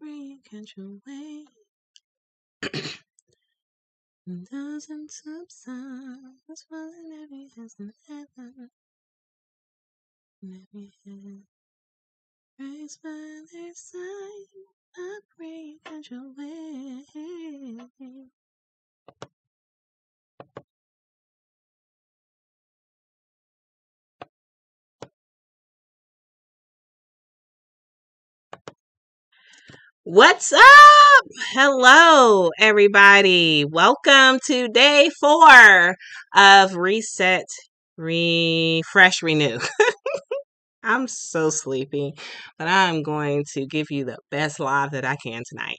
breathe, catch your way. Doesn't subside, it's falling every hands in heaven. Every hand raised by their side, I pray catch your way. What's up? Hello, everybody. Welcome to day 4 of Reset, Refresh, Renew. I'm so sleepy, but I'm going to give you the best live that I can tonight.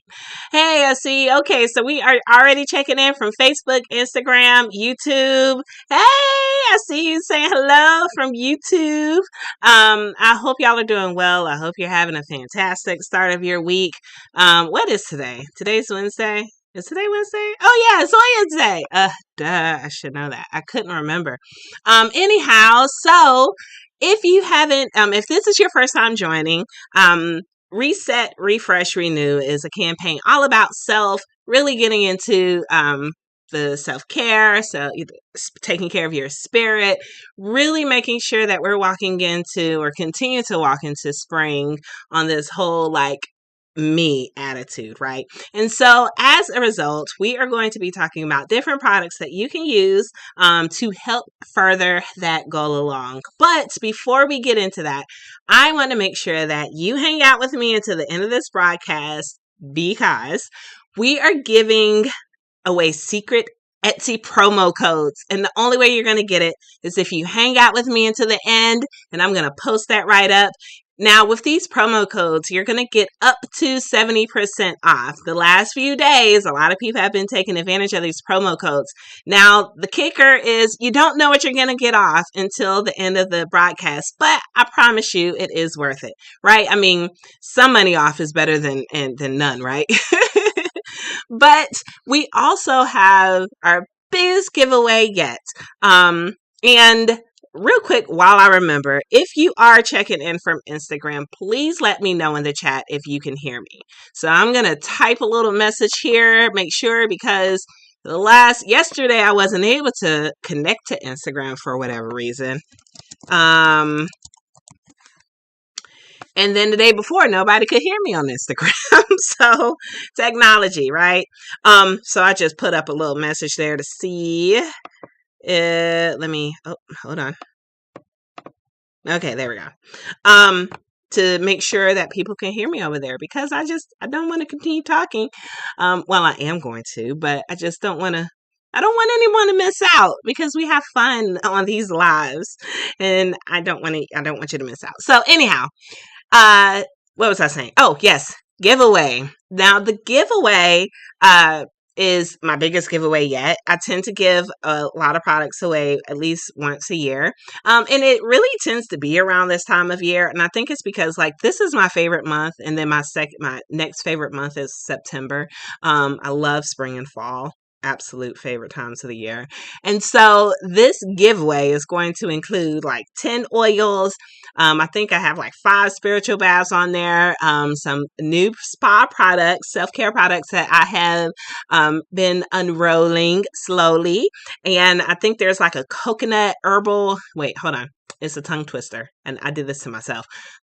Hey, I see. Okay, so we are already checking in from Facebook, Instagram, YouTube. Hey, I see you saying hello from YouTube. I hope y'all are doing well. I hope you're having a fantastic start of your week. What is today? Today's Wednesday. Is today Wednesday? Oh yeah, it's Wednesday. Duh, I should know that. I couldn't remember. Anyhow, so if you haven't, if this is your first time joining, Reset, Refresh, Renew is a campaign all about really getting into the self-care, so taking care of your spirit, really making sure that we're walking into or continue to walk into spring on this whole me attitude, right? And so as a result, we are going to be talking about different products that you can use to help further that goal along. But before we get into that, I want to make sure that you hang out with me until the end of this broadcast because we are giving away secret Etsy promo codes. And the only way you're going to get it is if you hang out with me until the end, and I'm going to post that right up. Now, with these promo codes, you're going to get up to 70% off. The last few days, a lot of people have been taking advantage of these promo codes. Now, the kicker is you don't know what you're going to get off until the end of the broadcast, but I promise you it is worth it, right? I mean, some money off is better than none, right? But we also have our biggest giveaway yet. And real quick, while I remember, if you are checking in from Instagram, please let me know in the chat if you can hear me. So I'm going to type a little message here, make sure, because yesterday I wasn't able to connect to Instagram for whatever reason. And then the day before, nobody could hear me on Instagram. So technology, right? So I just put up a little message there to see. Hold on. Okay, there we go. To make sure that people can hear me over there because I don't want to continue talking. Well, I am going to, but I just don't want to. I don't want anyone to miss out because we have fun on these lives, and I don't want you to miss out. So anyhow. What was I saying? Oh, yes, giveaway. Now, the giveaway is my biggest giveaway yet. I tend to give a lot of products away at least once a year. And it really tends to be around this time of year. And I think it's because this is my favorite month. And then my next favorite month is September. I love spring and fall. Absolute favorite times of the year. And so this giveaway is going to include 10 oils. I think I have 5 spiritual baths on there, some new spa products, self-care products that I have been unrolling slowly. And I think there's a coconut herbal, wait, hold on. It's a tongue twister. And I did this to myself.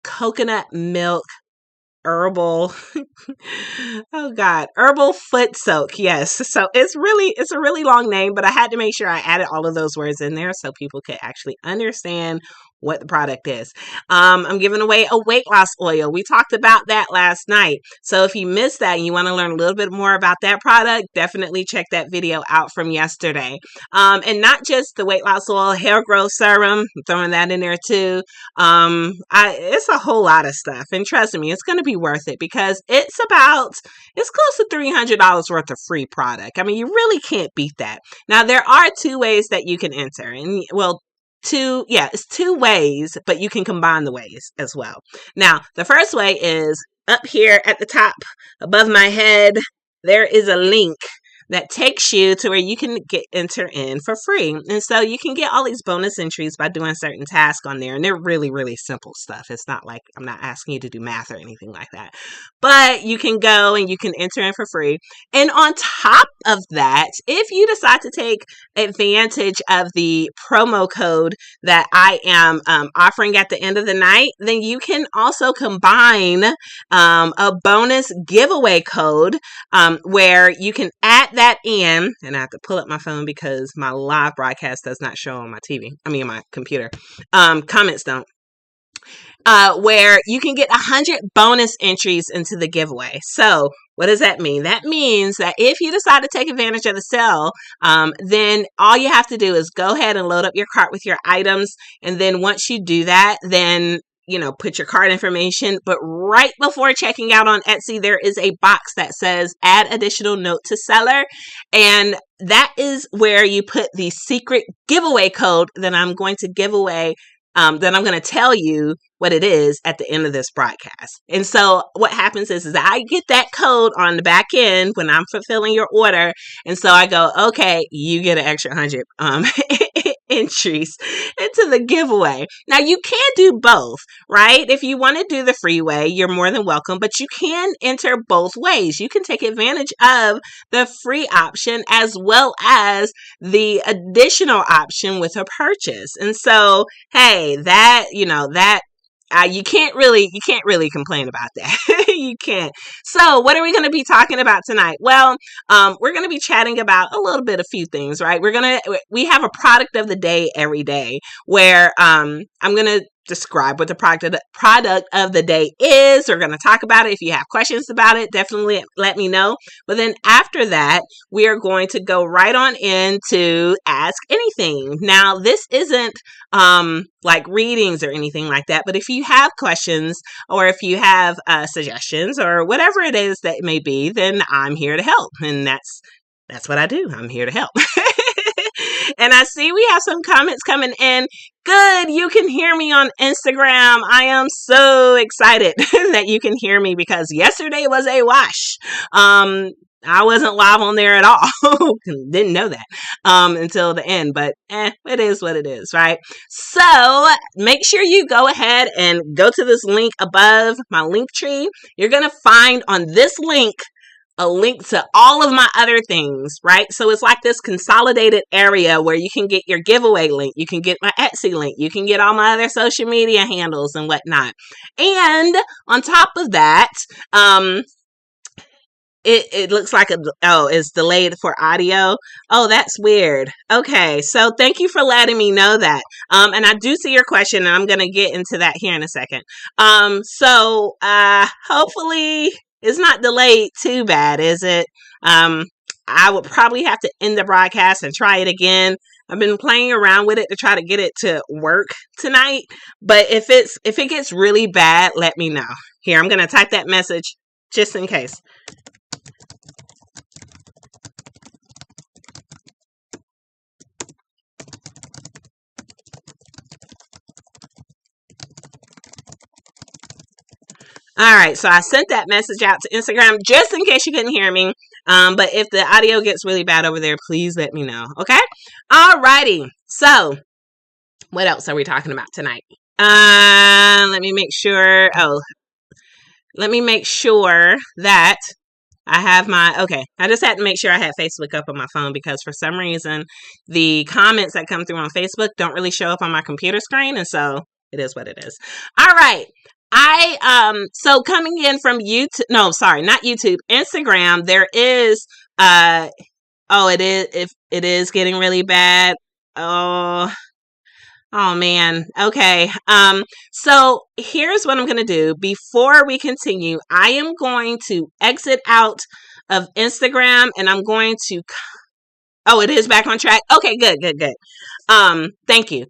Coconut milk herbal herbal foot soak. Yes. So it's a really long name, but I had to make sure I added all of those words in there so people could actually understand what the product is. I'm giving away a weight loss oil. We talked about that last night. So if you missed that and you want to learn a little bit more about that product, definitely check that video out from yesterday. And not just the weight loss oil, hair growth serum, I'm throwing that in there too. It's a whole lot of stuff. And trust me, it's going to be worth it because it's close to $300 worth of free product. I mean, you really can't beat that. Now, there are 2 ways that you can enter. And it's 2 ways, but you can combine the ways as well. Now, the first way is up here at the top above my head, there is a link that takes you to where you can enter in for free. And so you can get all these bonus entries by doing certain tasks on there. And they're really, really simple stuff. It's not like I'm not asking you to do math or anything like that. But you can go and you can enter in for free. And on top of that, if you decide to take advantage of the promo code that I am offering at the end of the night, then you can also combine a bonus giveaway code where you can add that in. And I have to pull up my phone because my live broadcast does not show on my my computer. Comments don't. Where you can get 100 bonus entries into the giveaway. So what does that mean? That means that if you decide to take advantage of the sale, then all you have to do is go ahead and load up your cart with your items. And then once you do that, then put your card information, but right before checking out on Etsy, there is a box that says add additional note to seller. And that is where you put the secret giveaway code that I'm going to give away. Then I'm going to tell you what it is at the end of this broadcast. And so what happens is I get that code on the back end when I'm fulfilling your order. And so I go, okay, you get an extra 100 entries into the giveaway. Now you can do both, right? If you want to do the free way, you're more than welcome, but you can enter both ways. You can take advantage of the free option as well as the additional option with a purchase. And so, hey, you can't really complain about that. You can't. So what are we going to be talking about tonight? Well, we're going to be chatting about a few things, right? We have a product of the day every day where I'm going to describe what the product of the day is. We're going to talk about it. If you have questions about it, definitely let me know. But then after that, we are going to go right on into Ask Anything. Now, this isn't like readings or anything like that, but if you have questions or if you have suggestions or whatever it is that it may be, then I'm here to help. And that's what I do. I'm here to help. And I see we have some comments coming in. Good, you can hear me on Instagram. I am so excited that you can hear me because yesterday was a wash. I wasn't live on there at all. Didn't know that until the end, but it is what it is, right? So make sure you go ahead and go to this link above my link tree. You're going to find on this link a link to all of my other things, right? So it's like this consolidated area where you can get your giveaway link. You can get my Etsy link. You can get all my other social media handles and whatnot. And on top of that, it looks like it's delayed for audio. Oh, that's weird. Okay, so thank you for letting me know that. And I do see your question, and I'm going to get into that here in a second. So hopefully it's not delayed too bad, is it? I would probably have to end the broadcast and try it again. I've been playing around with it to try to get it to work tonight. But if it gets really bad, let me know. Here, I'm going to type that message just in case. All right, so I sent that message out to Instagram just in case you couldn't hear me. But if the audio gets really bad over there, please let me know, okay? All righty. So what else are we talking about tonight? Let me make sure. Let me make sure that I have okay. I just had to make sure I had Facebook up on my phone because for some reason, the comments that come through on Facebook don't really show up on my computer screen. And so it is what it is. All right. So coming in from YouTube, no, sorry, not YouTube, Instagram, there is, it is getting really bad. Oh man. Okay. So here's what I'm going to do before we continue. I am going to exit out of Instagram and I'm going to, it is back on track. Okay, good. Thank you.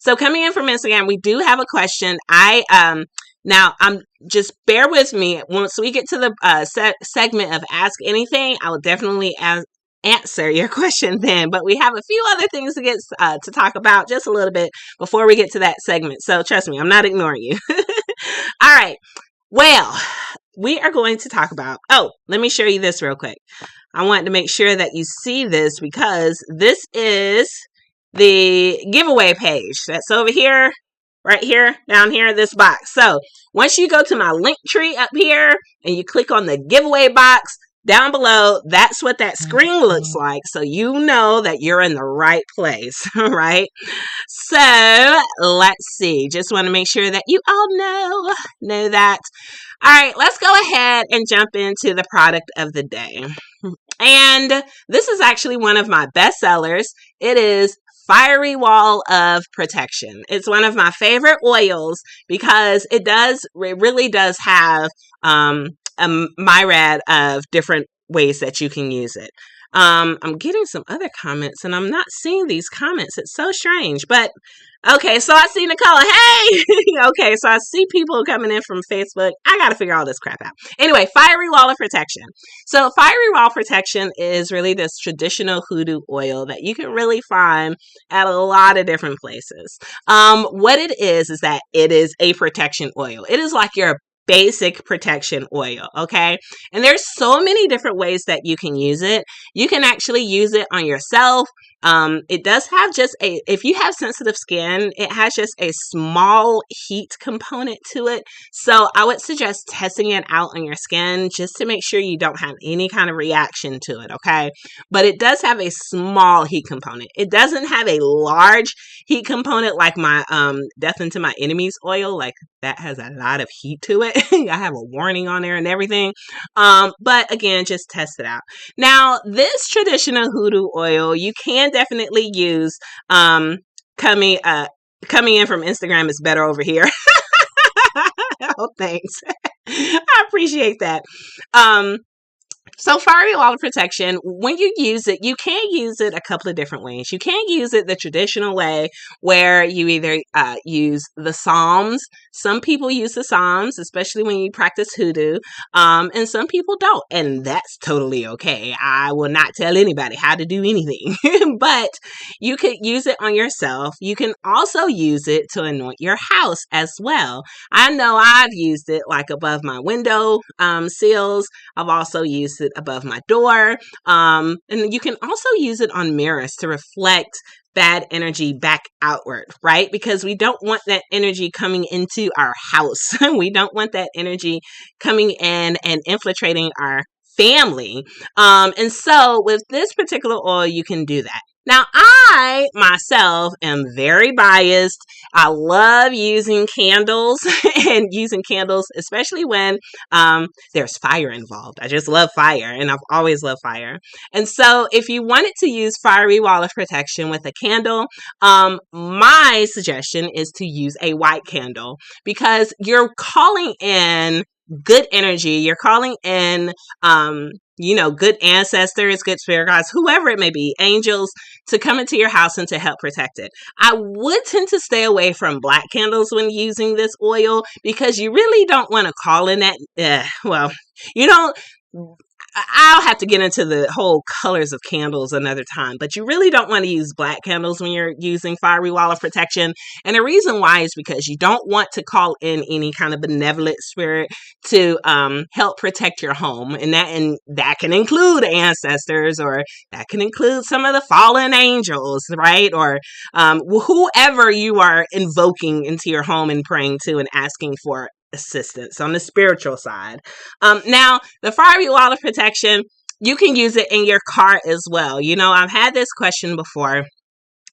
So coming in from Instagram, we do have a question. Now just bear with me. Once we get to the segment of Ask Anything, I will definitely answer your question then. But we have a few other things to get to talk about just a little bit before we get to that segment. So trust me, I'm not ignoring you. All right. Well, we are going to talk about. Let me show you this real quick. I wanted to make sure that you see this because this is the giveaway page that's over here, right here, down here in this box. So once you go to my link tree up here and you click on the giveaway box down below, that's what that screen looks like. So you know that you're in the right place, right? So let's see. Just want to make sure that you all know that. All right, let's go ahead and jump into the product of the day. And this is actually one of my best sellers. It is Fiery Wall of Protection. It's one of my favorite oils because it really does have a myriad of different ways that you can use it. I'm getting some other comments and I'm not seeing these comments. It's so strange, but okay, so I see Nicole. Hey! Okay, so I see people coming in from Facebook. I got to figure all this crap out. Anyway, Fiery Wall of Protection. So Fiery Wall Protection is really this traditional hoodoo oil that you can really find at a lot of different places. What it is that it is a protection oil. It is like your basic protection oil, okay? And there's so many different ways that you can use it. You can actually use it on yourself. It does have just if you have sensitive skin, it has just a small heat component to it. So I would suggest testing it out on your skin just to make sure you don't have any kind of reaction to it, okay? But it does have a small heat component. It doesn't have a large heat component like my Death Into My Enemies oil. Like that has a lot of heat to it. I have a warning on there and everything. But again, just test it out. Now, this traditional hoodoo oil, you can definitely use coming in from Instagram is better over here. Oh, thanks. I appreciate that. So Fiery Wall of Protection, when you use it, you can use it a couple of different ways. You can use it the traditional way where you either use the Psalms. Some people use the Psalms, especially when you practice hoodoo, and some people don't, and that's totally okay. I will not tell anybody how to do anything, but you could use it on yourself. You can also use it to anoint your house as well. I know I've used it like above my window sills. I've also used it above my door. And you can also use it on mirrors to reflect bad energy back outward, right? Because we don't want that energy coming into our house. We don't want that energy coming in and infiltrating our family. And so with this particular oil, you can do that. Now, I myself am very biased. I love using candles and using candles, especially when there's fire involved. I just love fire, and I've always loved fire. And so if you wanted to use Fiery Wall of Protection with a candle, my suggestion is to use a white candle because you're calling in good energy. You're calling in, good ancestors, good spirit guides, whoever it may be, angels, to come into your house and to help protect it. I would tend to stay away from black candles when using this oil because you really don't want to call in that. You don't. I'll have to get into the whole colors of candles another time, but you really don't want to use black candles when you're using Fiery Wall of Protection. And the reason why is because you don't want to call in any kind of benevolent spirit to help protect your home. And that can include ancestors, or that can include some of the fallen angels, right? Or whoever you are invoking into your home and praying to and asking for assistance on the spiritual side. Now, the Fiery Wall of Protection, you can use it in your car as well. I've had this question before.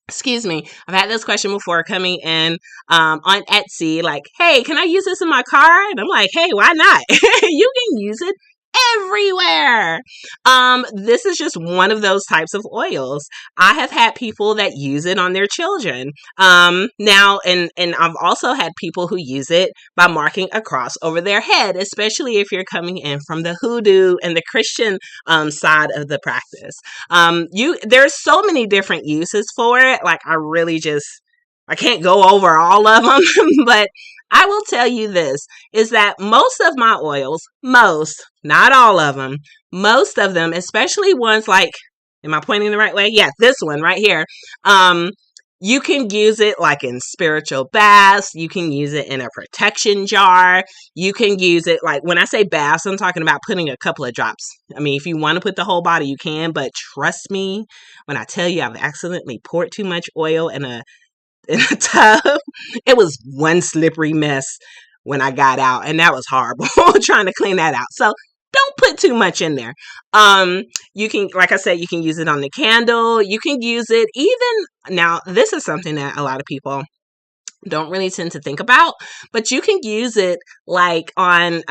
I've had this question before coming in on Etsy, like, hey, can I use this in my car? And I'm like, hey, why not? You can use it everywhere. This is just one of those types of oils. I have had people that use it on their children. Now, and I've also had people who use it by marking a cross over their head, especially if you're coming in from the hoodoo and the Christian side of the practice. There's so many different uses for it. Like, I can't go over all of them, but I will tell you this, is that most of my oils, not all of them, most of them, especially ones like, am I pointing the right way? Yeah, this one right here. You can use it like in spiritual baths. You can use it in a protection jar. You can use it like, when I say baths, I'm talking about putting a couple of drops. I mean, if you want to put the whole body, you can, but trust me when I tell you I've accidentally poured too much oil in a tub. It was one slippery mess when I got out, and that was horrible trying to clean that out. So don't put too much in there. You can, like I said, you can use it on the candle. You can use it even, now this is something that a lot of people don't really tend to think about, but you can use it like on,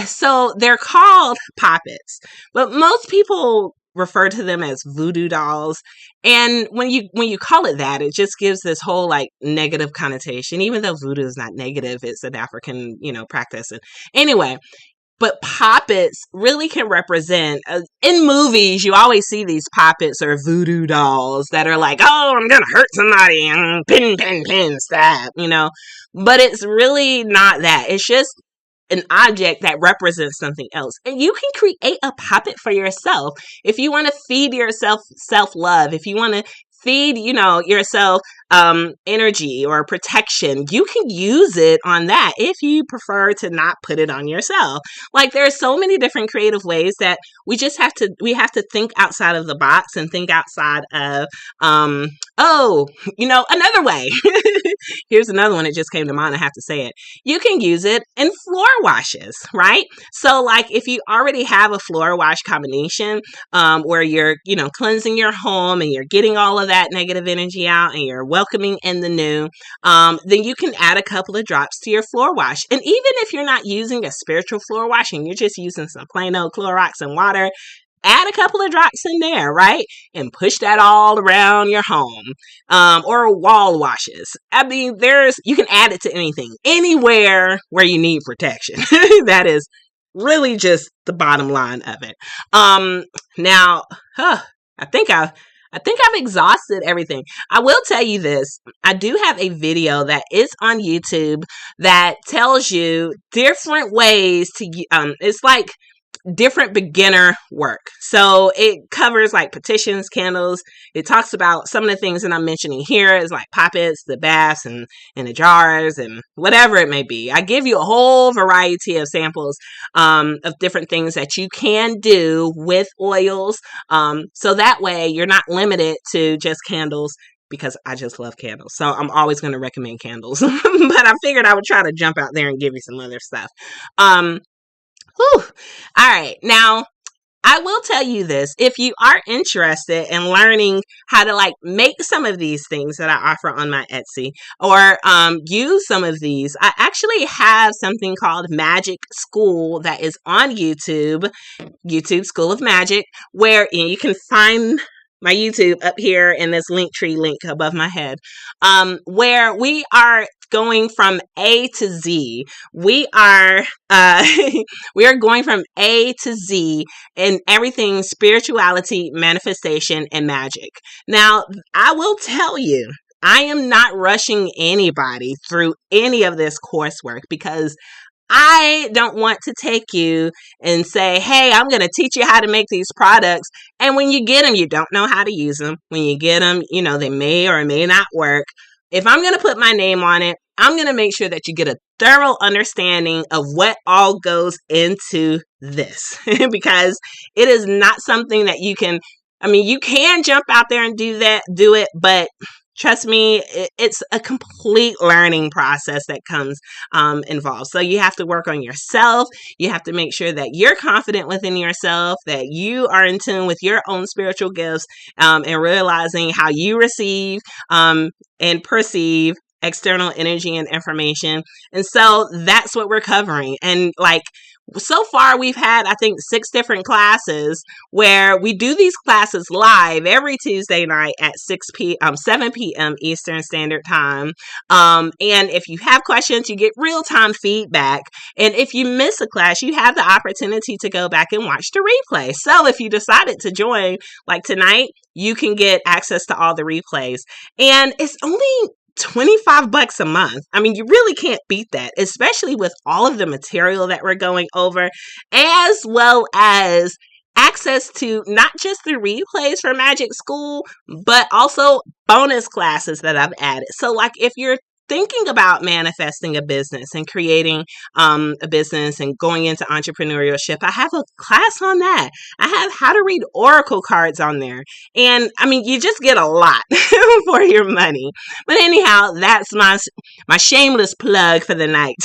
so they're called poppets, but most people refer to them as voodoo dolls. And when you call it that, it just gives this whole like negative connotation, even though voodoo is not negative. It's an African, practice. And anyway, but poppets really can represent, in movies, you always see these poppets or voodoo dolls that are like, oh, I'm going to hurt somebody, pin, stab, but it's really not that. It's just an object that represents something else. And you can create a poppet for yourself. If you want to feed yourself self-love, if you want to feed, yourself energy or protection, you can use it on that if you prefer to not put it on yourself. Like, there are so many different creative ways that we have to think outside of the box and think outside of, another way. Here's another one that just came to mind. I have to say it. You can use it in floor washes, right? So like if you already have a floor wash combination, where you're, cleansing your home and you're getting all of that negative energy out and you're welcoming in the new, then you can add a couple of drops to your floor wash. And even if you're not using a spiritual floor wash and you're just using some plain old Clorox and water, add a couple of drops in there, right? And push that all around your home, or wall washes. I mean, you can add it to anything, anywhere where you need protection. That is really just the bottom line of it. Now, I think I've exhausted everything. I will tell you this. I do have a video that is on YouTube that tells you different ways to, it's like different beginner work. So it covers like petitions, candles. It talks about some of the things that I'm mentioning here is like poppets, the baths, and the jars, and whatever it may be. I give you a whole variety of samples of different things that you can do with oils. So that way you're not limited to just candles, because I just love candles. So I'm always going to recommend candles. But I figured I would try to jump out there and give you some other stuff. All right. Now, I will tell you this. If you are interested in learning how to like make some of these things that I offer on my Etsy, or use some of these, I actually have something called Magick School that is on YouTube School of Magick, where you can find my YouTube up here in this Linktree link above my head, where we are going from A to Z. We are going from A to Z in everything spirituality, manifestation, and magic. Now, I will tell you, I am not rushing anybody through any of this coursework, because I don't want to take you and say, hey, I'm going to teach you how to make these products. And when you get them, you don't know how to use them. When you get them, they may or may not work. If I'm going to put my name on it, I'm going to make sure that you get a thorough understanding of what all goes into this, because it is not something that you can jump out there and do it, but trust me, it's a complete learning process that comes involved. So you have to work on yourself. You have to make sure that you're confident within yourself, that you are in tune with your own spiritual gifts, and realizing how you receive and perceive external energy and information. And so that's what we're covering. And like, so far we've had, I think, 6 different classes where we do these classes live every Tuesday night at 7 p.m. Eastern Standard Time. And if you have questions, you get real-time feedback. And if you miss a class, you have the opportunity to go back and watch the replay. So if you decided to join, like tonight, you can get access to all the replays. And it's only $25 a month. I mean, you really can't beat that, especially with all of the material that we're going over, as well as access to not just the replays for Magick School, but also bonus classes that I've added. So like if you're thinking about manifesting a business and creating a business and going into entrepreneurship, I have a class on that. I have how to read oracle cards on there. And I mean, you just get a lot for your money. But anyhow, that's my shameless plug for the night.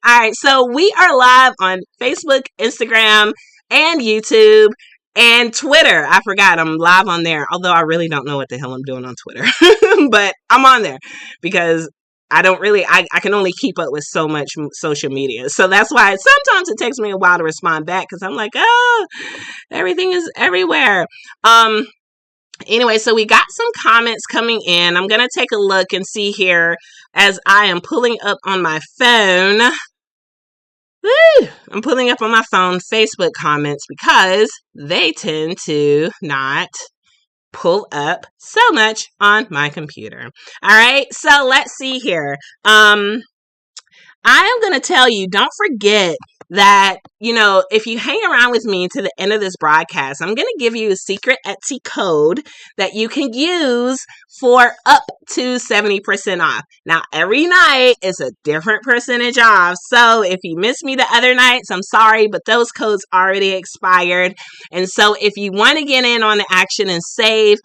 All right, so we are live on Facebook, Instagram, and YouTube. And Twitter, I forgot I'm live on there, although I really don't know what the hell I'm doing on Twitter, but I'm on there because I can only keep up with so much social media. So that's why sometimes it takes me a while to respond back because I'm like, oh, everything is everywhere. Anyway, so we got some comments coming in. I'm going to take a look and see here as I am pulling up on my phone. I'm pulling up on my phone Facebook comments because they tend to not pull up so much on my computer. All right, so let's see here. I am going to tell you, don't forget that, if you hang around with me to the end of this broadcast, I'm going to give you a secret Etsy code that you can use for up to 70% off. Now, every night is a different percentage off. So if you missed me the other nights, I'm sorry, but those codes already expired. And so if you want to get in on the action and save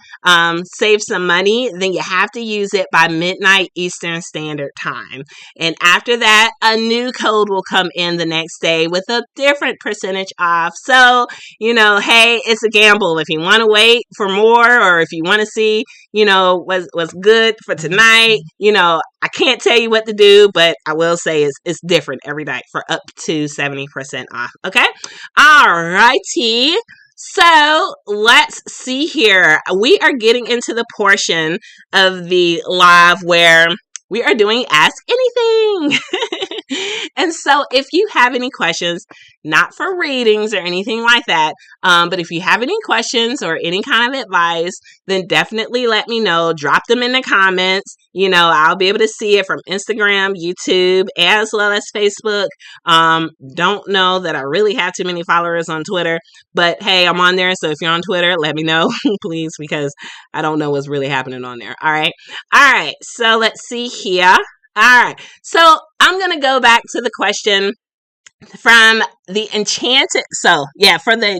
some money, then you have to use it by midnight Eastern Standard Time. And after that, a new code will come in the next day with a different percentage off. So, hey, it's a gamble. If you want to wait for more, or if you want to see, what's good for tonight, I can't tell you what to do, but I will say it's different every night for up to 70% off. Okay. All righty. So let's see here. We are getting into the portion of the live where we are doing Ask Anything. And so if you have any questions, not for readings or anything like that, but if you have any questions or any kind of advice, then definitely let me know. Drop them in the comments. I'll be able to see it from Instagram, YouTube, as well as Facebook. Don't know that I really have too many followers on Twitter, but hey, I'm on there. So if you're on Twitter, let me know, please, because I don't know what's really happening on there. All right. All right. So let's see here. All right. So I'm going to go back to the question from the Enchanted. So yeah, for the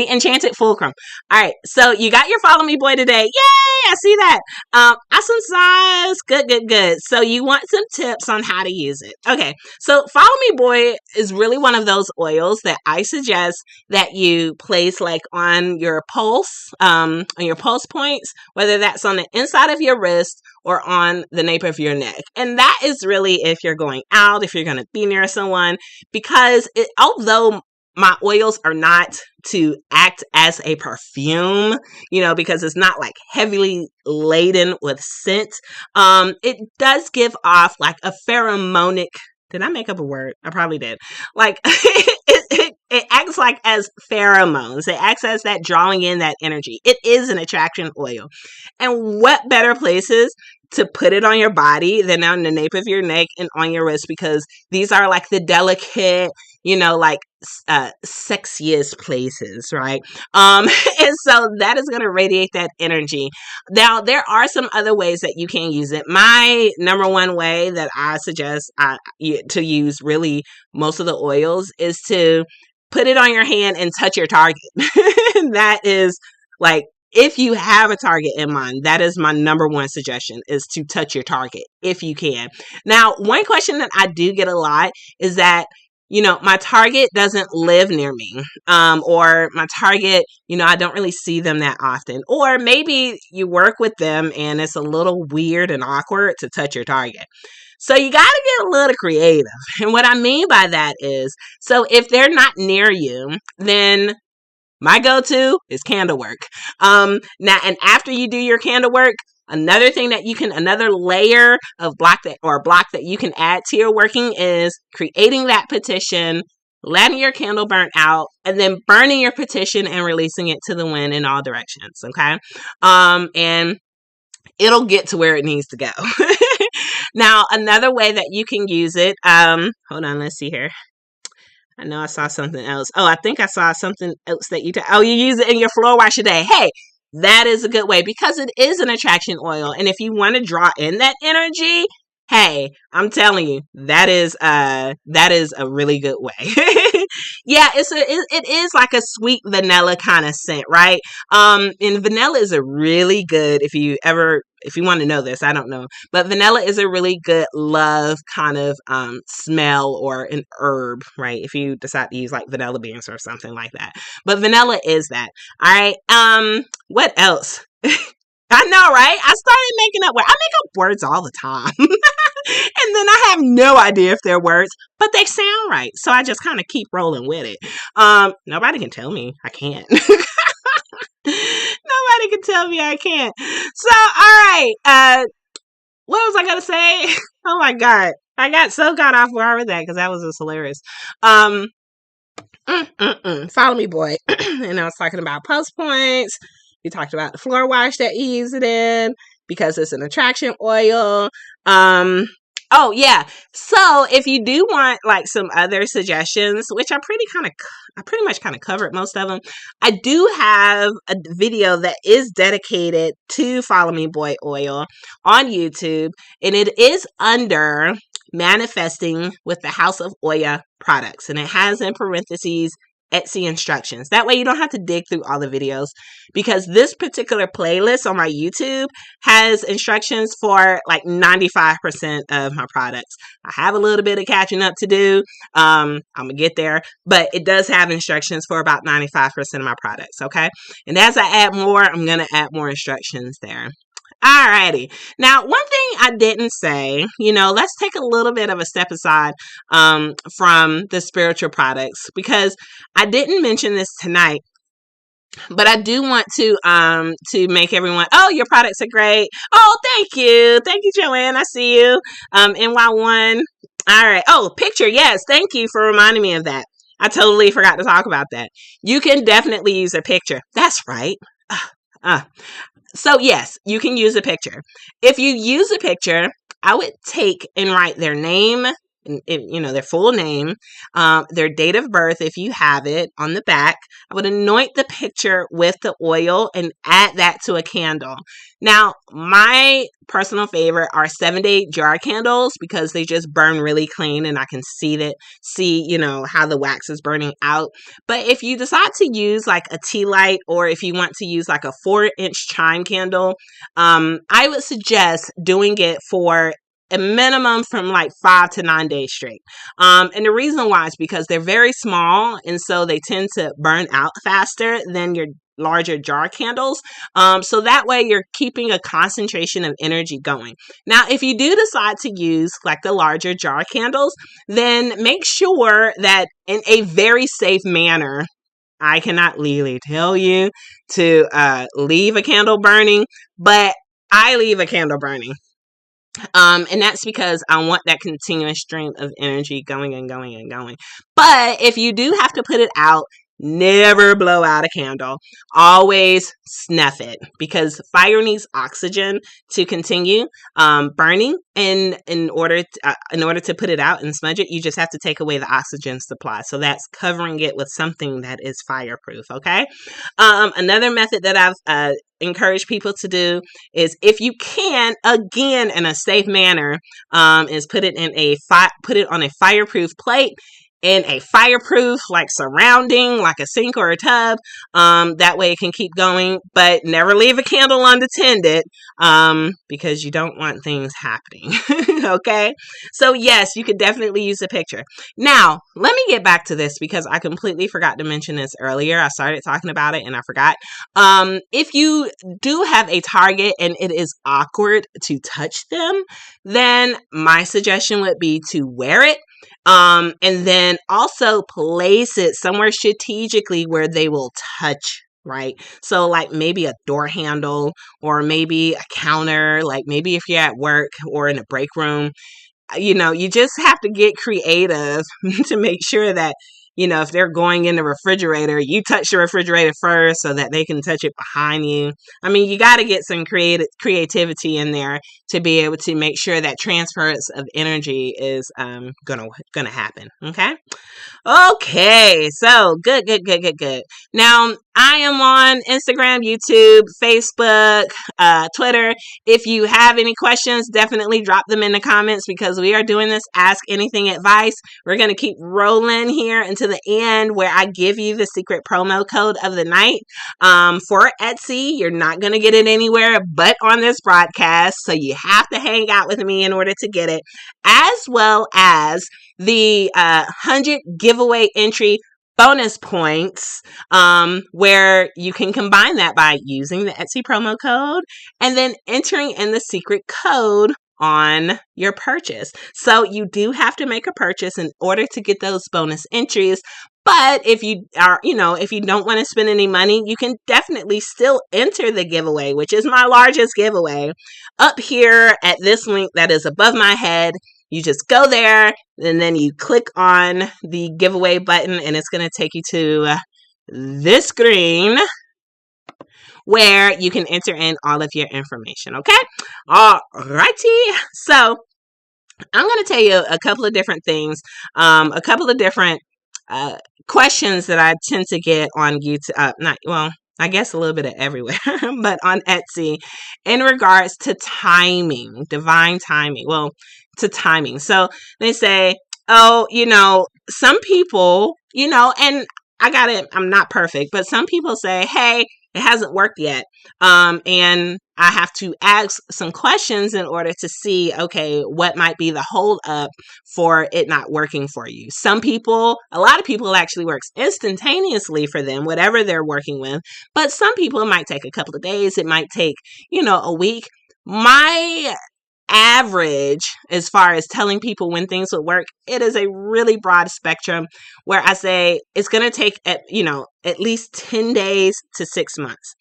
Enchanted Fulcrum. All right, so you got your follow me boy today. Yay, I see that. Awesome size. Good. So you want some tips on how to use it. Okay, so follow me boy is really one of those oils that I suggest that you place like on your pulse points, whether that's on the inside of your wrist or on the nape of your neck. And that is really if you're going out, if you're going to be near someone, because although my oils are not to act as a perfume, because it's not like heavily laden with scent. It does give off like a pheromonic. Did I make up a word? I probably did. Like it acts like as pheromones. It acts as that drawing in that energy. It is an attraction oil. And what better places to put it on your body than on the nape of your neck and on your wrist, because these are like the delicate, sexiest places, right? And so that is going to radiate that energy. Now, there are some other ways that you can use it. My number one way that I suggest to use really most of the oils is to put it on your hand and touch your target. That is like, if you have a target in mind, that is my number one suggestion, is to touch your target if you can. Now, one question that I do get a lot is that, my target doesn't live near me, or my target, I don't really see them that often, or maybe you work with them and it's a little weird and awkward to touch your target. So you got to get a little creative. And what I mean by that is, so if they're not near you, then my go-to is candle work. Now, and after you do your candle work, another layer of block that you can add to your working is creating that petition, letting your candle burn out, and then burning your petition and releasing it to the wind in all directions. Okay. And it'll get to where it needs to go. Now, another way that you can use it, hold on, let's see here. I know I saw something else. Oh, I think I saw something else that you use it in your floor wash a day. Hey, that is a good way because it is an attraction oil. And if you want to draw in that energy, hey, I'm telling you, that is a really good way. Yeah, it is like a sweet vanilla kind of scent, right? And vanilla is a really good, if you want to know this, I don't know, but vanilla is a really good love kind of smell or an herb, right? If you decide to use like vanilla beans or something like that. But vanilla is that. All right. What else? I know, right? I started making up words. I make up words all the time. And then I have no idea if they're words, but they sound right. So I just kind of keep rolling with it. Nobody can tell me I can't. Nobody can tell me I can't. So, all right. What was I going to say? Oh my God. I got so caught off guard with that because that was just hilarious. Follow me, boy. And I was talking about post points. We talked about the floor wash that you use it in because it's an attraction oil. Oh yeah. So if you do want like some other suggestions, which I pretty much kind of covered most of them, I do have a video that is dedicated to Follow Me Boy oil on YouTube, and it is under Manifesting with the House of Oya products, and it has in parentheses Etsy instructions. That way you don't have to dig through all the videos, because this particular playlist on my YouTube has instructions for like 95% of my products. I have a little bit of catching up to do. I'm gonna get there, but it does have instructions for about 95% of my products. Okay. And as I add more, I'm going to add more instructions there. Alrighty. Now, one thing I didn't say, let's take a little bit of a step aside from the spiritual products, because I didn't mention this tonight, but I do want to make everyone, oh, your products are great. Oh, thank you. Thank you, Joanne. I see you. NY1. All right. Oh, picture. Yes. Thank you for reminding me of that. I totally forgot to talk about that. You can definitely use a picture. That's right. So yes, you can use a picture. If you use a picture, I would take and write their name, their full name, their date of birth, if you have it, on the back. I would anoint the picture with the oil and add that to a candle. Now, my personal favorite are 7-day jar candles, because they just burn really clean and I can see how the wax is burning out. But if you decide to use like a tea light, or if you want to use like a 4-inch chime candle, I would suggest doing it for a minimum from like 5 to 9 days straight. And the reason why is because they're very small, and so they tend to burn out faster than your larger jar candles. So that way you're keeping a concentration of energy going. Now, if you do decide to use like the larger jar candles, then make sure that in a very safe manner, I cannot legally tell you to leave a candle burning, but I leave a candle burning. And that's because I want that continuous stream of energy going and going and going. But if you do have to put it out, never blow out a candle. Always snuff it, because fire needs oxygen to continue burning. And in order to put it out and smudge it, you just have to take away the oxygen supply. So that's covering it with something that is fireproof. Okay. Another method that I've encourage people to do is, if you can, again in a safe manner, is put it on a fireproof plate, in a fireproof like surrounding, like a sink or a tub. That way it can keep going, but never leave a candle unattended, because you don't want things happening. Okay. So yes, you could definitely use a picture. Now, let me get back to this, because I completely forgot to mention this earlier. I started talking about it and I forgot. If you do have a target and it is awkward to touch them, then my suggestion would be to wear it. And then also place it somewhere strategically where they will touch, right? So like maybe a door handle, or maybe a counter, like maybe if you're at work or in a break room, you just have to get creative to make sure that if they're going in the refrigerator, you touch the refrigerator first so that they can touch it behind you. I mean, you got to get some creativity in there to be able to make sure that transference of energy is gonna happen. Okay, so good. Now, I am on Instagram, YouTube, Facebook, Twitter. If you have any questions, definitely drop them in the comments, because we are doing this Ask Anything advice. We're going to keep rolling here until the end, where I give you the secret promo code of the night for Etsy. You're not going to get it anywhere but on this broadcast, so you have to hang out with me in order to get it, as well as the 100 giveaway entry bonus points, where you can combine that by using the Etsy promo code and then entering in the secret code on your purchase. So you do have to make a purchase in order to get those bonus entries. But if you are, if you don't want to spend any money, you can definitely still enter the giveaway, which is my largest giveaway, up here at this link that is above my head. You just go there and then you click on the giveaway button, and it's going to take you to this screen where you can enter in all of your information. Okay. All righty. So I'm going to tell you a couple of different things, a couple of different questions that I tend to get on YouTube. I guess a little bit of everywhere, but on Etsy in regards to timing, divine timing. Well, to timing. So they say, some people, and I'm not perfect, but some people say, hey, it hasn't worked yet. And I have to ask some questions in order to see, okay, what might be the hold up for it not working for you. A lot of people actually works instantaneously for them, whatever they're working with. But some people, it might take a couple of days. It might take, a week. My average, as far as telling people when things will work, it is a really broad spectrum, where I say it's going to take at least 10 days to 6 months.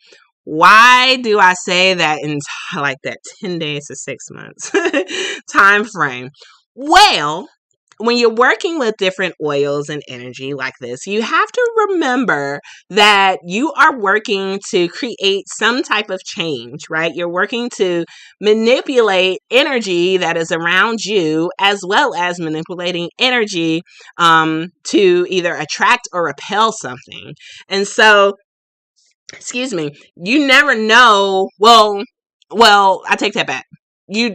Why do I say that in like that 10 days to 6 months time frame? Well, when you're working with different oils and energy like this, you have to remember that you are working to create some type of change, right? You're working to manipulate energy that is around you, as well as manipulating energy to either attract or repel something. And so, you never know. Well, I take that back. You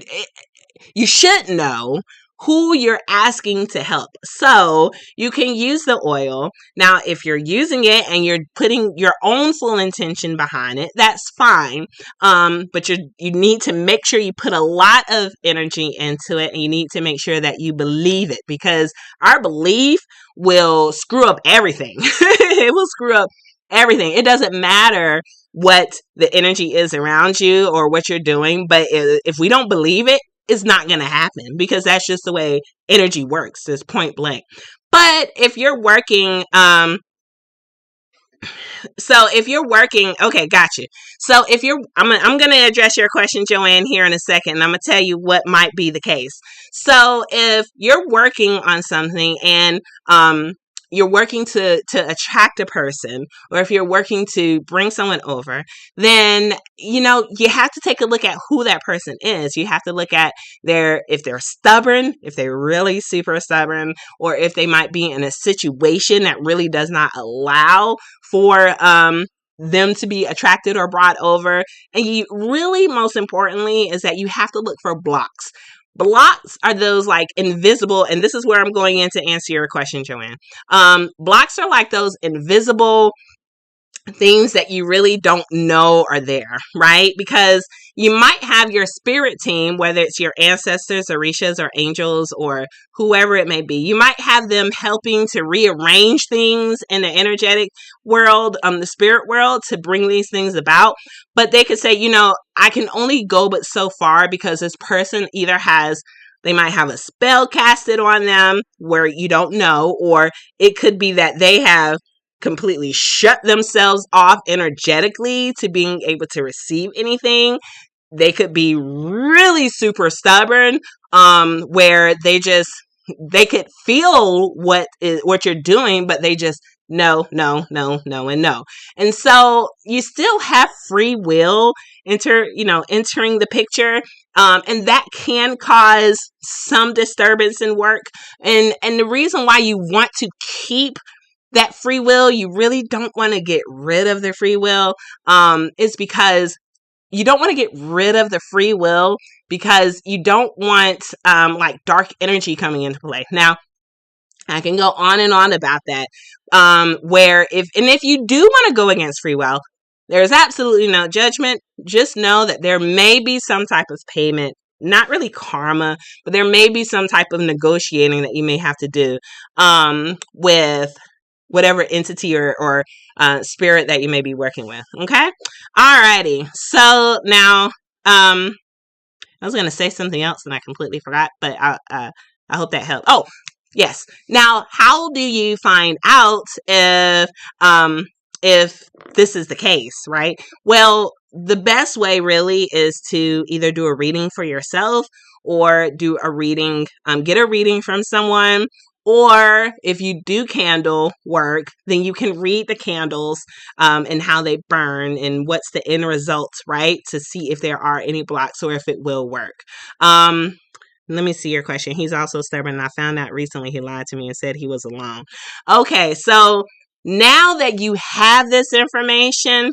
should know who you're asking to help. So you can use the oil. Now, if you're using it and you're putting your own full intention behind it, that's fine. But you need to make sure you put a lot of energy into it, and you need to make sure that you believe it, because our belief will screw up everything. It will screw up everything. It doesn't matter what the energy is around you or what you're doing, but if we don't believe it, it's not going to happen, because that's just the way energy works. It's point blank. But if you're working, okay, gotcha. So I'm going to address your question, Joanne, here in a second, and I'm going to tell you what might be the case. So if you're working on something and, you're working to attract a person, or if you're working to bring someone over, then, you have to take a look at who that person is. You have to look at if they're stubborn, if they're really super stubborn, or if they might be in a situation that really does not allow for them to be attracted or brought over. And you really, most importantly, is that you have to look for blocks. Blocks are those like invisible, and this is where I'm going in to answer your question, Joanne. Blocks are like those invisible things that you really don't know are there, right? Because you might have your spirit team, whether it's your ancestors, orishas, or angels, or whoever it may be. You might have them helping to rearrange things in the energetic world, the spirit world, to bring these things about. But they could say, I can only go but so far, because this person either they might have a spell casted on them where you don't know, or it could be that they have completely shut themselves off energetically to being able to receive anything. They could be really super stubborn, where they just they could feel what you're doing, but they just no, no, no, no, and no. And so you still have free will entering the picture. And that can cause some disturbance in work. And the reason why you want to keep that free will, you really don't want to get rid of the free will, is because you don't want to get rid of the free will because you don't want like dark energy coming into play. Now, I can go on and on about that. Where if you do want to go against free will, there's absolutely no judgment. Just know that there may be some type of payment, not really karma, but there may be some type of negotiating that you may have to do with whatever entity or spirit that you may be working with. Okay. Alrighty. So now, I was going to say something else and I completely forgot, but I hope that helped. Oh, yes. Now, how do you find out if this is the case, right? Well, the best way really is to either do a reading for yourself or do a reading, get a reading from someone. Or if you do candle work, then you can read the candles and how they burn and what's the end results, right? To see if there are any blocks or if it will work. Let me see your question. He's also stubborn. I found out recently he lied to me and said he was alone. Okay, so now that you have this information,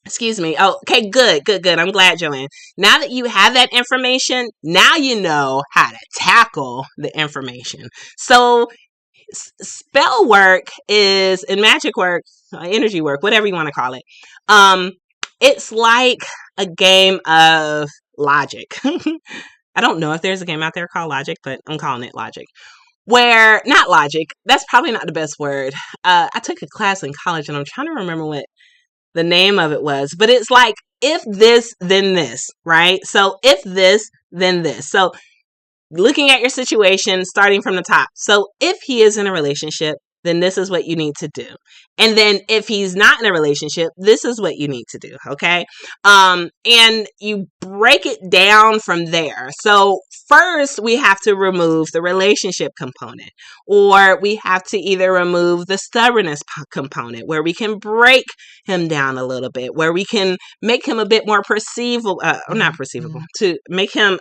excuse me. Oh, okay, good. I'm glad, Joanne. Now that you have that information, now you know how to tackle the information. So spell work is, in magic work, energy work, whatever you want to call it. It's like a game of logic. I don't know if there's a game out there called Logic, but I'm calling it Logic. Not logic. That's probably not the best word. I took a class in college and I'm trying to remember what the name of it was, but it's like, if this, then this, right? So if this, then this. So looking at your situation, starting from the top. So if he is in a relationship, then this is what you need to do. And then if he's not in a relationship, this is what you need to do. Okay. And you break it down from there. So first we have to remove the relationship component, or we have to either remove the stubbornness component where we can break him down a little bit, where we can make him a bit more perceivable, not perceivable, to make him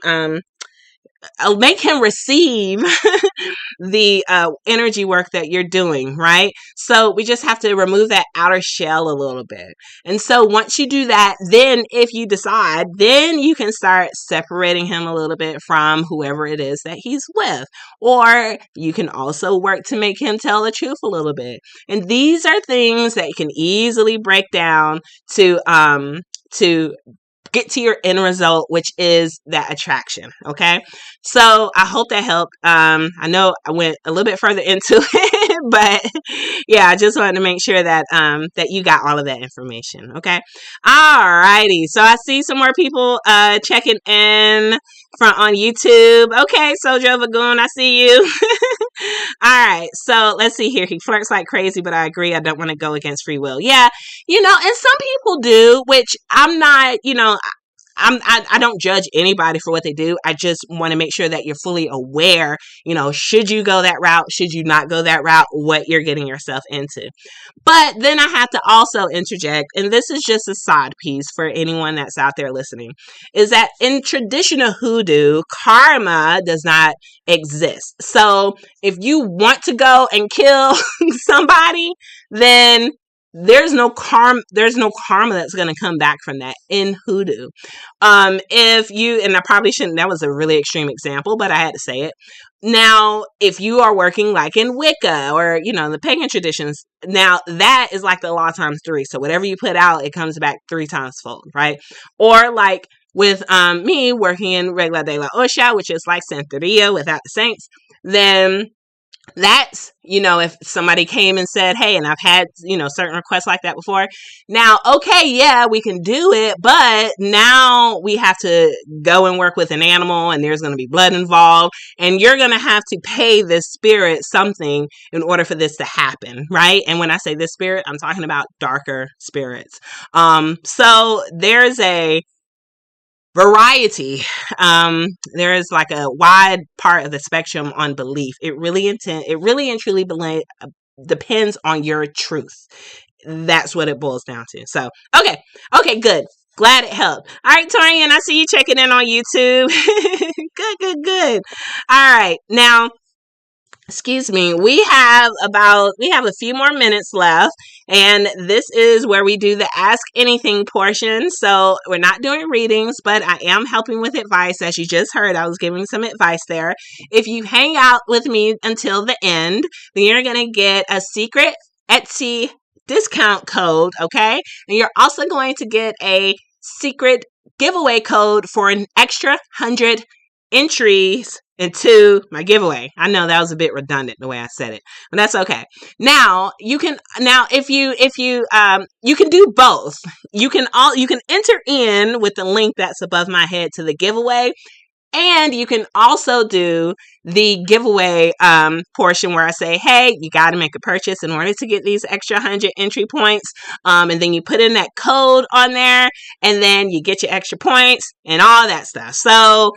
receive the energy work that you're doing, right? So we just have to remove that outer shell a little bit. And so once you do that, then if you decide, then you can start separating him a little bit from whoever it is that he's with. Or you can also work to make him tell the truth a little bit. And these are things that you can easily break down to get to your end result, which is that attraction. Okay. So I hope that helped. I know I went a little bit further into it, but yeah, I just wanted to make sure that, that you got all of that information. Okay. Alrighty. So I see some more people, checking in on YouTube. Okay. So Joe Vagoon, I see you. All right. So let's see here. He flirts like crazy, but I agree. I don't want to go against free will. Yeah. And some people do, which I'm not, I don't judge anybody for what they do. I just want to make sure that you're fully aware, should you go that route? Should you not go that route? What you're getting yourself into. But then I have to also interject, and this is just a side piece for anyone that's out there listening, is that in traditional hoodoo, karma does not exist. So if you want to go and kill somebody, then there's no karma that's going to come back from that in hoodoo. And I probably shouldn't, that was a really extreme example, but I had to say it. Now, if you are working like in Wicca or, the pagan traditions, now that is like the law times 3. So whatever you put out, it comes back 3 times fold, right? Or like with me working in Regla de la Osha, which is like Santeria without the saints, then that's, if somebody came and said, hey, and I've had, certain requests like that before. Now, okay, yeah, we can do it, but now we have to go and work with an animal and there's going to be blood involved and you're going to have to pay this spirit something in order for this to happen, right? And when I say this spirit, I'm talking about darker spirits. So there's variety. There is like a wide part of the spectrum on belief. It really and truly depends on your truth. That's what it boils down to. So, okay, good. Glad it helped. All right, Torian, I see you checking in on YouTube. Good. All right, now, excuse me, we have a few more minutes left, and this is where we do the Ask Anything portion. So we're not doing readings, but I am helping with advice. As you just heard, I was giving some advice there. If you hang out with me until the end, then you're going to get a secret Etsy discount code, okay? And you're also going to get a secret giveaway code for an extra 100 entries into my giveaway. I know that was a bit redundant the way I said it, but that's okay. If you can do both. You can enter in with the link that's above my head to the giveaway. And you can also do the giveaway portion where I say, hey, you got to make a purchase in order to get these extra 100 entry points. And then you put in that code on there, and then you get your extra points and all that stuff. So,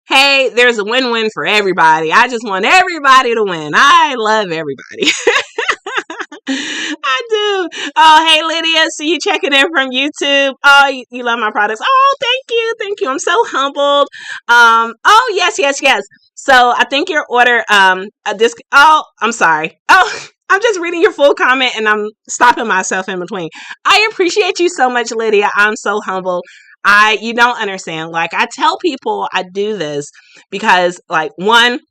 hey, there's a win-win for everybody. I just want everybody to win. I love everybody. I do. Oh, hey, Lydia. See you checking in from YouTube. Oh, you love my products. Oh, thank you. I'm so humbled. Oh, yes. So I think your order, I'm sorry. Oh, I'm just reading your full comment and I'm stopping myself in between. I appreciate you so much, Lydia. I'm so humbled. You don't understand. Like, I tell people I do this because, like, one,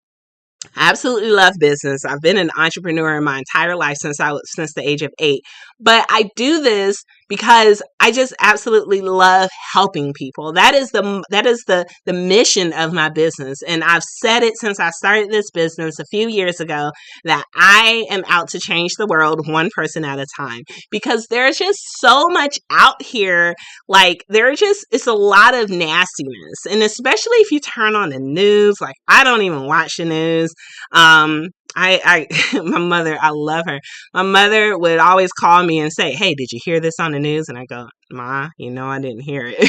I absolutely love business. I've been an entrepreneur in my entire life since the age of 8. But I do this because I just absolutely love helping people. That is the mission of my business. And I've said it since I started this business a few years ago that I am out to change the world one person at a time, because there's just so much out here. Like, it's a lot of nastiness. And especially if you turn on the news, like, I don't even watch the news. My mother, I love her. My mother would always call me and say, hey, did you hear this on the news? And I go, Ma, I didn't hear it.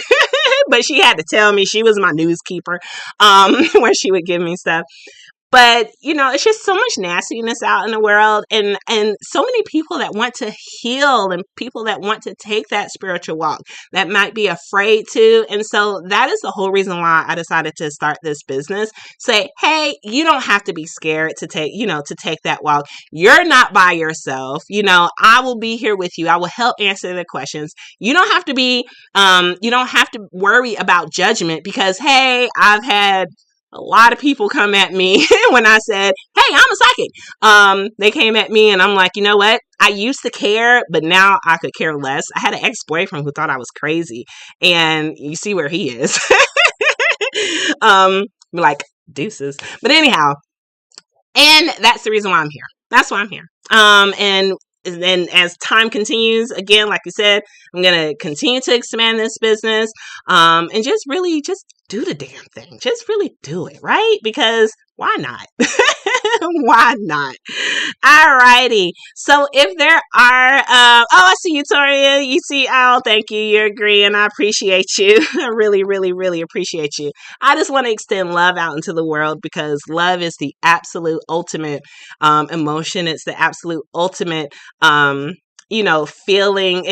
But she had to tell me. She was my news keeper, where she would give me stuff. But, it's just so much nastiness out in the world, and so many people that want to heal and people that want to take that spiritual walk that might be afraid to. And so that is the whole reason why I decided to start this business. Say, hey, you don't have to be scared to take that walk. You're not by yourself. I will be here with you. I will help answer the questions. You don't have to worry about judgment, because, hey, I've had a lot of people come at me when I said, hey, I'm a psychic. They came at me and I'm like, you know what? I used to care, but now I could care less. I had an ex-boyfriend who thought I was crazy, and you see where he is. Like, deuces. But anyhow, and that's the reason why I'm here. That's why I'm here. And then as time continues, again, like you said, I'm going to continue to expand this business, and just do the damn thing. Just really do it, right? Because why not? Why not? Alrighty. So if there are, I see you, Toria. You see, thank you. You're agreeing. I appreciate you. I really, really, really appreciate you. I just want to extend love out into the world, because love is the absolute ultimate emotion. It's the absolute ultimate feeling.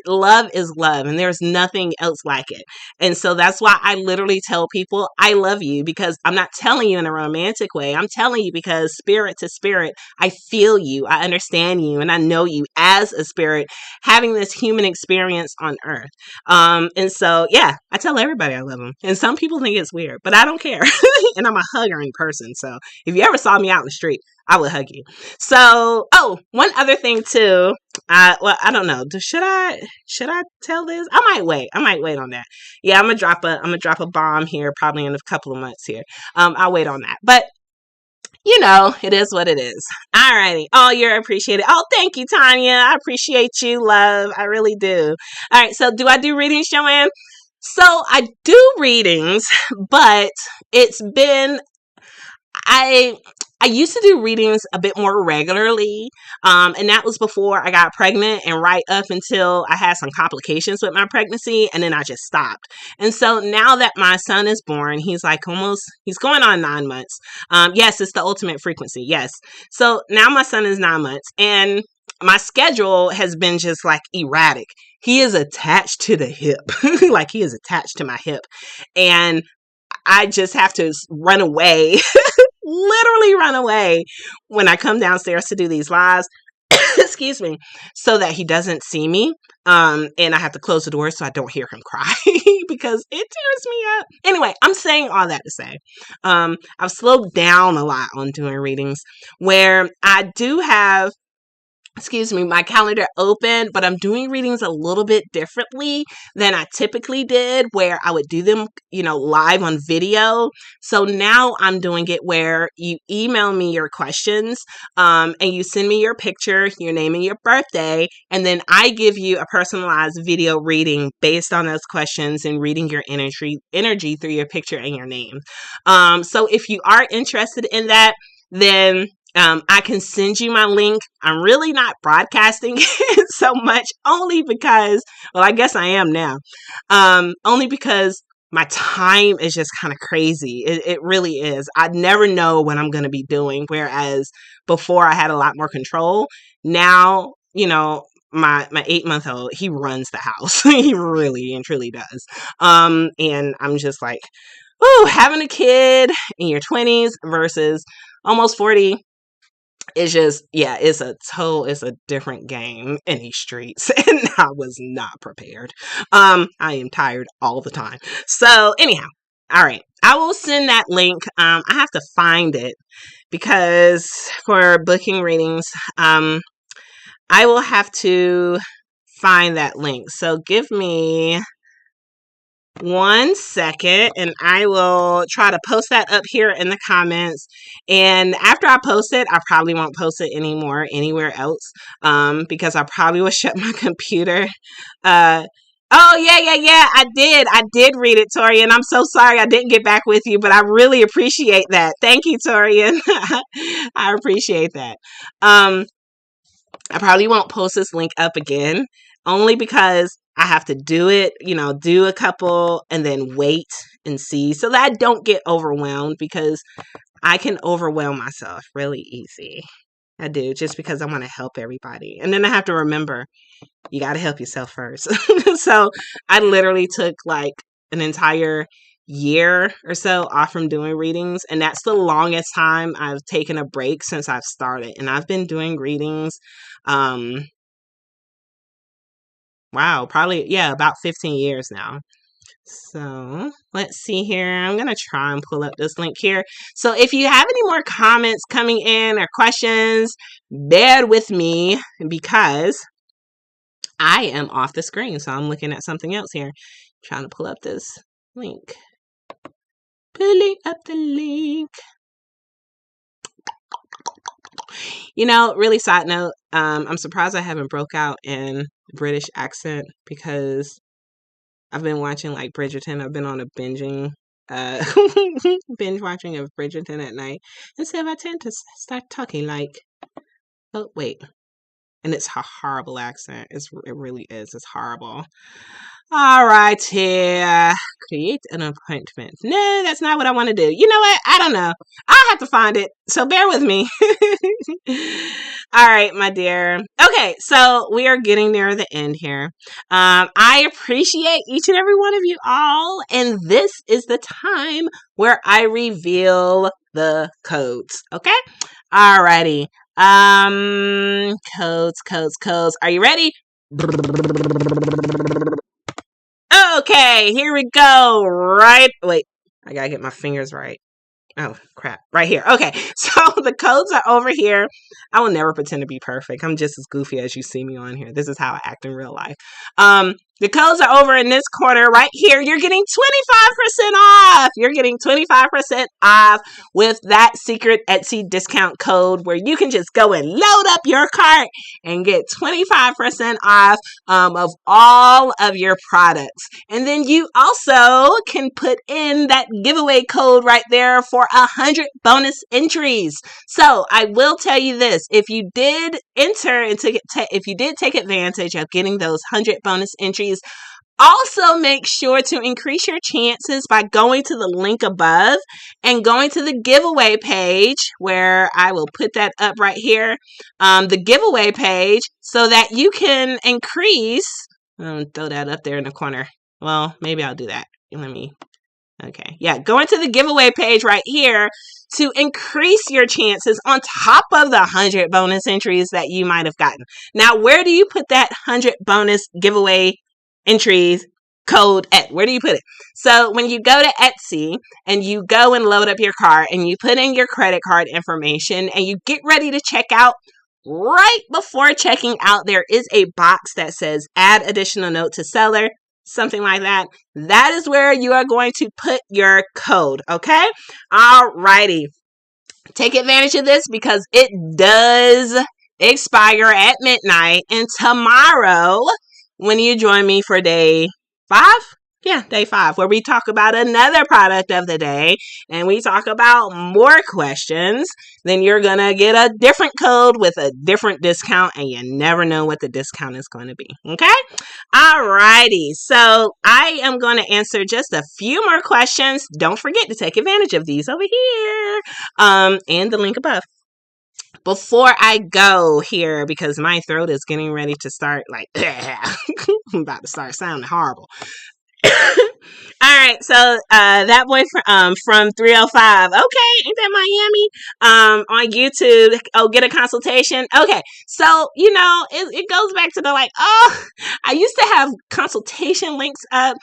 Love is love, and there's nothing else like it. And so that's why I literally tell people I love you, because I'm not telling you in a romantic way. I'm telling you because spirit to spirit, I feel you, I understand you, and I know you as a spirit having this human experience on earth. And so, yeah, I tell everybody I love them. And some people think it's weird, but I don't care. And I'm a hugging person. So if you ever saw me out in the street, I would hug you. So, one other thing too. I don't know. Should I tell this? I might wait on that. Yeah, I'm gonna drop a bomb here probably in a couple of months here. I'll wait on that. But it is what it is. Alrighty. Oh, you're appreciated. Oh, thank you, Tanya. I appreciate you, love. I really do. All right. So do I do readings, Joanne? So I do readings, but it's been, I used to do readings a bit more regularly, and that was before I got pregnant and right up until I had some complications with my pregnancy, and then I just stopped. And so now that my son is born, he's like he's going on 9 months. Yes, it's the ultimate frequency. Yes. So now my son is 9 months, and my schedule has been just like erratic. He is attached to the hip, like he is attached to my hip, and I just have to run away. Literally run away when I come downstairs to do these lives, excuse me, so that he doesn't see me. And I have to close the door so I don't hear him cry because it tears me up. Anyway, I'm saying all that to say, I've slowed down a lot on doing readings where I do have my calendar open, but I'm doing readings a little bit differently than I typically did, where I would do them, live on video. So now I'm doing it where you email me your questions, and you send me your picture, your name, and your birthday, and then I give you a personalized video reading based on those questions and reading your energy through your picture and your name. So if you are interested in that, then I can send you my link. I'm really not broadcasting it so much, only because, well, I guess I am now, only because my time is just kind of crazy. It really is. I never know what I'm going to be doing, whereas before I had a lot more control. Now, my 8-month-old, he runs the house. He really and truly does. And I'm just like, having a kid in your 20s versus almost 40. It's just, it's a different game in these streets, and I was not prepared. I am tired all the time. So anyhow, all right, I will send that link. I have to find it because for booking readings, I will have to find that link. So give me 1 second and I will try to post that up here in the comments. And after I post it, I probably won't post it anymore anywhere else, because I probably will shut my computer. Oh yeah. I did read it, Torian. I'm so sorry I didn't get back with you, but I really appreciate that. Thank you, Torian. I appreciate that. I probably won't post this link up again, only because I have to do it, do a couple and then wait and see so that I don't get overwhelmed, because I can overwhelm myself really easy. I do, just because I want to help everybody. And then I have to remember, you got to help yourself first. So I literally took like an entire year or so off from doing readings. And that's the longest time I've taken a break since I've started. And I've been doing readings, probably, about 15 years now. So let's see here. I'm going to try and pull up this link here. So if you have any more comments coming in or questions, bear with me because I am off the screen. So I'm looking at something else here, trying to pull up this link. Pulling up the link. Really side note, I'm surprised I haven't broke out in British accent because I've been watching like Bridgerton. I've been on a binge watching of Bridgerton at night. And so I tend to start talking like, oh, wait. And it's a horrible accent. It really is. It's horrible. All right, here. Create an appointment. No, that's not what I want to do. You know what? I don't know. I'll have to find it. So bear with me. All right, my dear. Okay, so we are getting near the end here. I appreciate each and every one of you all. And this is the time where I reveal the codes. Okay? All righty. Codes. Are you ready? Okay, here we go. Wait, I gotta get my fingers right. Oh, crap. Right here. Okay, so the codes are over here. I will never pretend to be perfect. I'm just as goofy as you see me on here. This is how I act in real life. The codes are over in this corner right here. You're getting 25% stuff. You're getting 25% off with that secret Etsy discount code where you can just go and load up your cart and get 25% off of all of your products. And then you also can put in that giveaway code right there for 100 bonus entries. So I will tell you this, if you did if you did take advantage of getting those 100 bonus entries, also make sure to increase your chances by going to the link above and going to the giveaway page, where I will put that up right here, the giveaway page, so that you can increase. I'll throw that up there in the corner. Well, maybe I'll do that. Okay. Yeah, go into the giveaway page right here to increase your chances on top of the 100 bonus entries that you might have gotten. Now, where do you put that 100 bonus giveaway entries code at? Where do you put it? So when you go to Etsy and you go and load up your cart and you put in your credit card information and you get ready to check out, right before checking out, there is a box that says add additional note to seller, something like that. That is where you are going to put your code. Okay. Alrighty. Take advantage of this because it does expire at midnight. And tomorrow, when you join me for day 5, day 5, where we talk about another product of the day and we talk about more questions, then you're going to get a different code with a different discount, and you never know what the discount is going to be. Okay? Alrighty. So I am going to answer just a few more questions. Don't forget to take advantage of these over here and the link above. Before I go here, because my throat is getting ready to start I'm about to start sounding horrible. All right, so that boy from 305. Okay, ain't that Miami? On YouTube. Oh, get a consultation. Okay, so it goes back to I used to have consultation links up.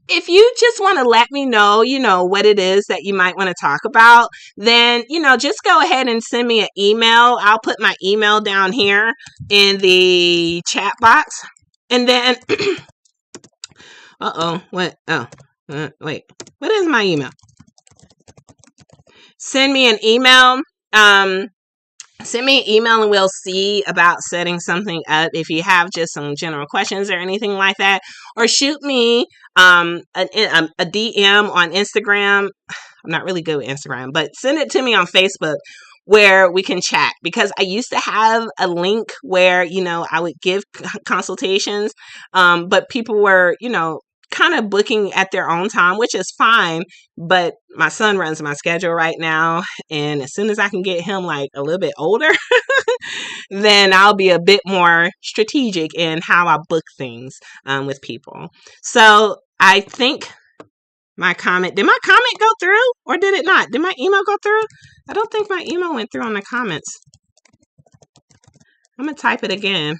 If you just want to let me know, what it is that you might want to talk about, then, just go ahead and send me an email. I'll put my email down here in the chat box. And then, wait, what is my email? Send me an email. Send me an email and we'll see about setting something up if you have just some general questions or anything like that. Or shoot me a DM on Instagram. I'm not really good with Instagram, but send it to me on Facebook where we can chat, because I used to have a link where, I would give consultations, but people were, kind of booking at their own time, which is fine. But my son runs my schedule right now. And as soon as I can get him a little bit older, then I'll be a bit more strategic in how I book things with people. So I think did my comment go through, or did it not? Did my email go through? I don't think my email went through on the comments. I'm going to type it again.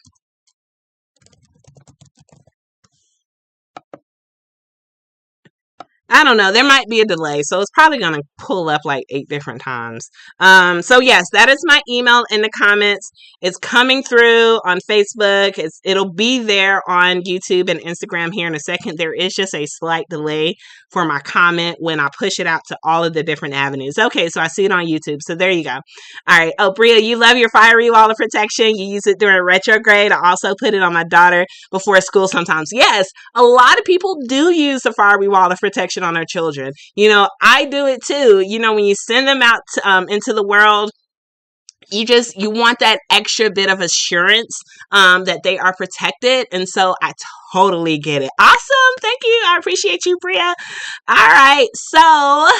I don't know. There might be a delay, so it's probably going to pull up 8 different times. So yes, that is my email in the comments. It's coming through on Facebook. It'll be there on YouTube and Instagram here in a second. There is just a slight delay for my comment when I push it out to all of the different avenues. Okay, so I see it on YouTube. So there you go. All right. Oh, Bria, you love your fiery wall of protection. You use it during retrograde. I also put it on my daughter before school sometimes. Yes, a lot of people do use the fiery wall of protection on their children. I do it too. When you send them out into the world, you want that extra bit of assurance that they are protected. And so I totally get it. Awesome. Thank you. I appreciate you, Bria. All right. So,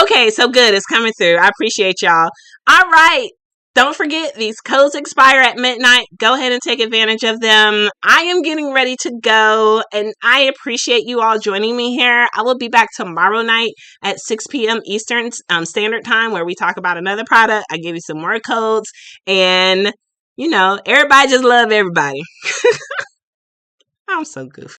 okay. So good. It's coming through. I appreciate y'all. All right. Don't forget, these codes expire at midnight. Go ahead and take advantage of them. I am getting ready to go, and I appreciate you all joining me here. I will be back tomorrow night at 6 p.m. Eastern Standard Time, where we talk about another product. I give you some more codes, and, everybody just love everybody. I'm so goofy.